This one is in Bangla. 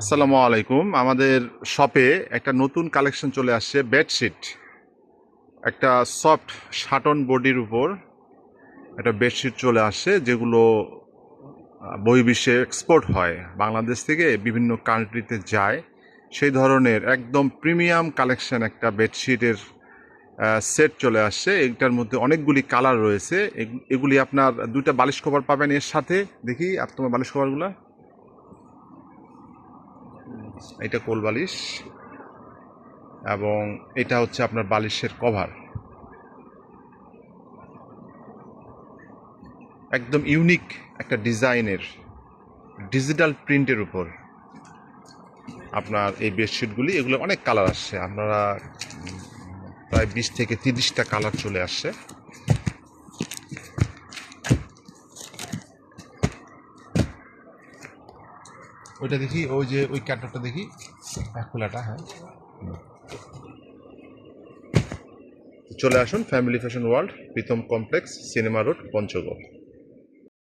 আসসালামু আলাইকুম। আমাদের শপে একটা নতুন কালেকশন চলে আসছে, বেডশিট। একটা সফট শাটন বডির উপর একটা বেডশিট চলে আসছে, যেগুলো বহির্বিশ্বে এক্সপোর্ট হয়, বাংলাদেশ থেকে বিভিন্ন কান্ট্রিতে যায়। সেই ধরনের একদম প্রিমিয়াম কালেকশন একটা বেডশিটের সেট চলে আসছে। এটার মধ্যে অনেকগুলি কালার রয়েছে। এগুলি আপনার দুইটা বালিশ কভার পাবেন এর সাথে। দেখি তোমার বালিশ কভারগুলো। এটা কোল বালিশ, এবং এটা হচ্ছে আপনার বালিশের কভার। একদম ইউনিক একটা ডিজাইনের ডিজিটাল প্রিন্টের উপর আপনার এই বেডশিটগুলি। এগুলো অনেক কালার আসছে, আপনারা প্রায় 20 থেকে 30টা কালার চলে আসছে। ওইটা দেখি, ওই যে ওই ক্যাটারটা দেখি, খোলাটা। হ্যাঁ, চলে আসুন family fashion world, Pritam complex, cinema road, Panchagarh.